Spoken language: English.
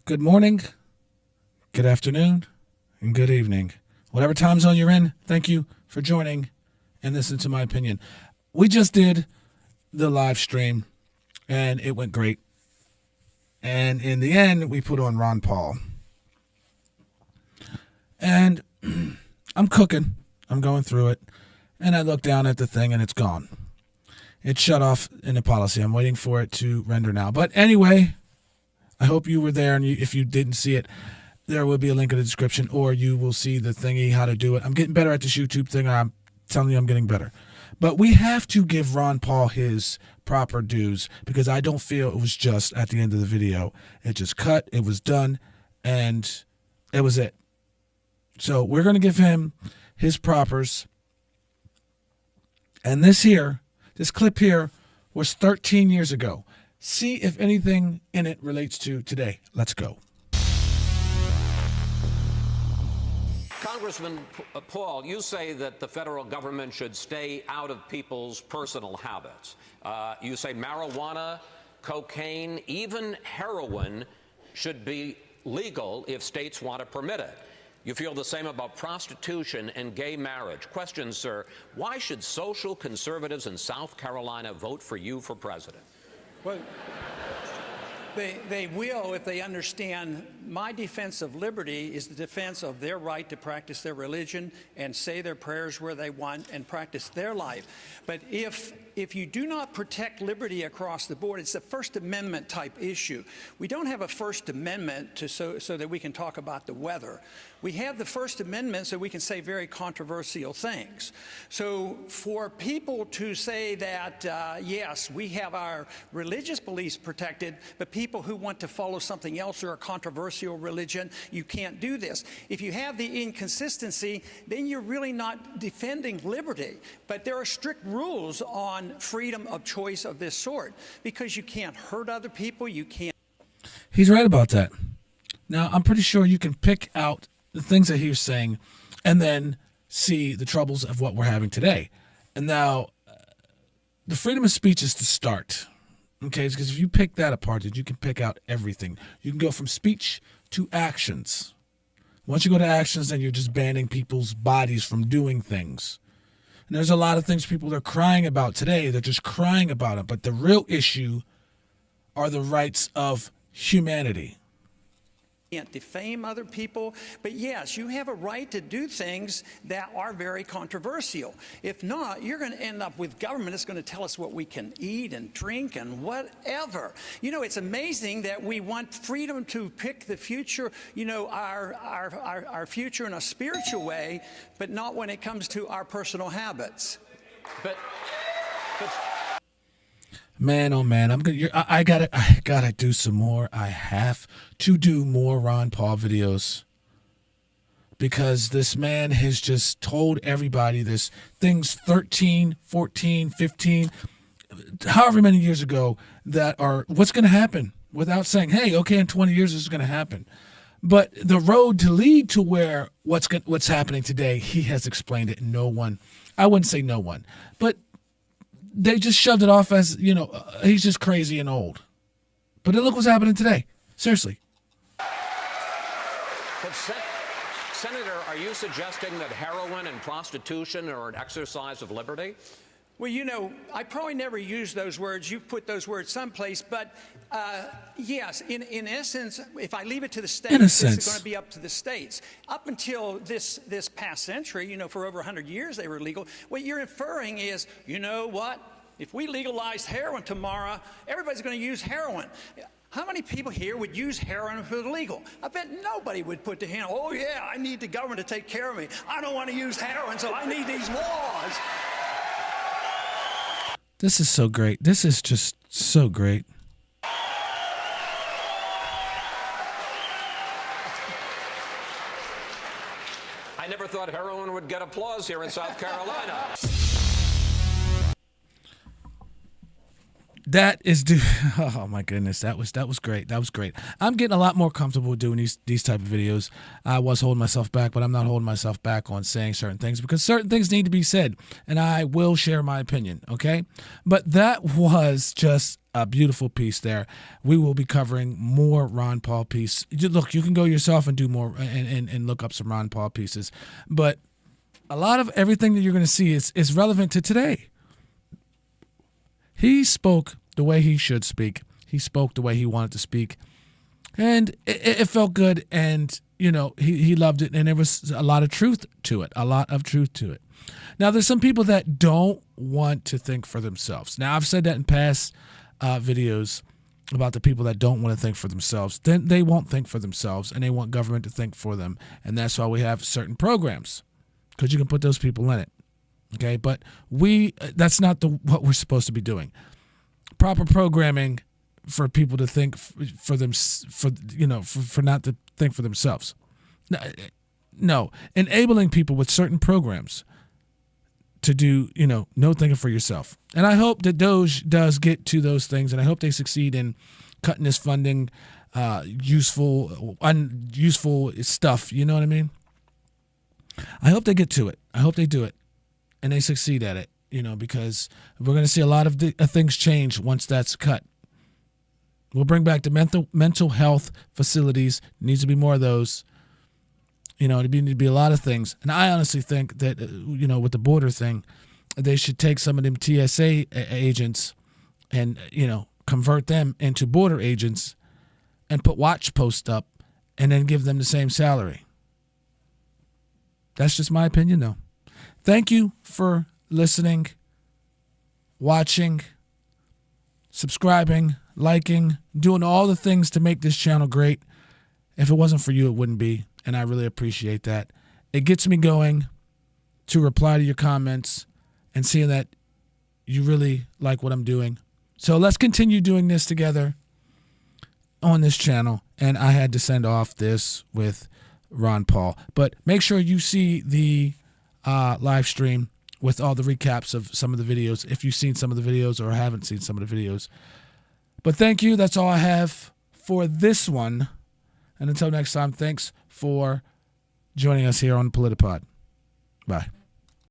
Good morning, good afternoon, and good evening. Whatever time zone you're in, thank you for joining and listening to my opinion. We just did the live stream, and it went great. And in the end, we put on Ron Paul. And I'm cooking. I'm going through it. And I look down at the thing, and it's gone. It shut off in the policy. I'm waiting for it to render now. But anyway, I hope you were there, and if you didn't see it, there will be a link in the description, or you will see the thingy, how to do it. I'm getting better at this YouTube thing. I'm telling you I'm getting better. But we have to give Ron Paul his proper dues, because I don't feel it was just at the end of the video. It just cut, it was done, and it was it. So we're going to give him his propers. And this clip here was 13 years ago. See if anything in it relates to today. Let's go. Congressman Paul, you say that the federal government should stay out of people's personal habits. You say marijuana, cocaine, even heroin should be legal if states want to permit it. You feel the same about prostitution and gay marriage. Question, sir, why should social conservatives in South Carolina vote for you for president? Well, they will if they understand my defense of liberty is the defense of their right to practice their religion and say their prayers where they want and practice their life. But if you do not protect liberty across the board, it's a First Amendment type issue. We don't have a First Amendment so that we can talk about the weather. We have the First Amendment so we can say very controversial things. So for people to say that, yes, we have our religious beliefs protected, but people who want to follow something else or a controversial religion, you can't do this. If you have the inconsistency, then you're really not defending liberty. But there are strict rules on freedom of choice of this sort, because you can't hurt other people, you can't. He's right about that. Now, I'm pretty sure you can pick out the things that he was saying and then see the troubles of what we're having today. And now, the freedom of speech is to start. Okay, because if you pick that apart, you can pick out everything. You can go from speech to actions. Once you go to actions, then you're just banning people's bodies from doing things. And there's a lot of things people are crying about today. They're just crying about it. But the real issue are the rights of humanity. Can't defame other people, but yes, you have a right to do things that are very controversial. If not, you're going to end up with government that's going to tell us what we can eat and drink and whatever. You know, it's amazing that we want freedom to pick the future, you know, our future in a spiritual way, but not when it comes to our personal habits. But Man, oh man, I gotta do some more. I have to do more Ron Paul videos, because this man has just told everybody this things 13, 14, 15, however many years ago that are what's going to happen, without saying, hey, okay, in 20 years this is going to happen. But the road to lead to where what's happening today, he has explained it. No one, I wouldn't say no one, but they just shoved it off as, you know, he's just crazy and old. But look what's happening today. Seriously. But Senator, are you suggesting that heroin and prostitution are an exercise of liberty? Well, you know, I probably never used those words. You've put those words someplace. But yes, in essence, if I leave it to the states, it's going to be up to the states. Up until this past century, you know, for over 100 years they were legal. What you're inferring is, you know what? If we legalize heroin tomorrow, everybody's going to use heroin. How many people here would use heroin if it was legal? I bet nobody would put their hand, oh, yeah, I need the government to take care of me. I don't want to use heroin, so I need these laws. This is so great. This is just so great. I never thought heroin would get applause here in South Carolina. That is oh my goodness, that was great. That was great. I'm getting a lot more comfortable doing these type of videos. I was holding myself back, but I'm not holding myself back on saying certain things because certain things need to be said, and I will share my opinion, okay? But that was just a beautiful piece there. We will be covering more Ron Paul piece. Look, you can go yourself and do more and look up some Ron Paul pieces, but a lot of everything that you're going to see is relevant to today. He spoke the way he should speak. He spoke the way he wanted to speak. And it felt good. And, he loved it. And there was a lot of truth to it. Now, there's some people that don't want to think for themselves. Now, I've said that in past videos about the people that don't want to think for themselves. Then they won't think for themselves, and they want government to think for them. And that's why we have certain programs, because you can put those people in it. Okay, but that's not what we're supposed to be doing. Proper programming for people to think for not to think for themselves. No, enabling people with certain programs to do, no thinking for yourself. And I hope that Doge does get to those things, and I hope they succeed in cutting this funding, useful, unuseful stuff. You know what I mean? I hope they get to it. I hope they do it. And they succeed at it, because we're going to see a lot of things change once that's cut. We'll bring back the mental health facilities. There needs to be more of those. There need to be a lot of things. And I honestly think that, with the border thing, they should take some of them TSA agents and, convert them into border agents and put watch posts up and then give them the same salary. That's just my opinion, though. Thank you for listening, watching, subscribing, liking, doing all the things to make this channel great. If it wasn't for you, it wouldn't be, and I really appreciate that. It gets me going to reply to your comments and seeing that you really like what I'm doing. So let's continue doing this together on this channel, and I had to send off this with Ron Paul. But make sure you see the live stream with all the recaps of some of the videos, if you've seen some of the videos or haven't seen some of the videos. But thank you. That's all I have for this one. And until next time, thanks for joining us here on Politapod. Bye.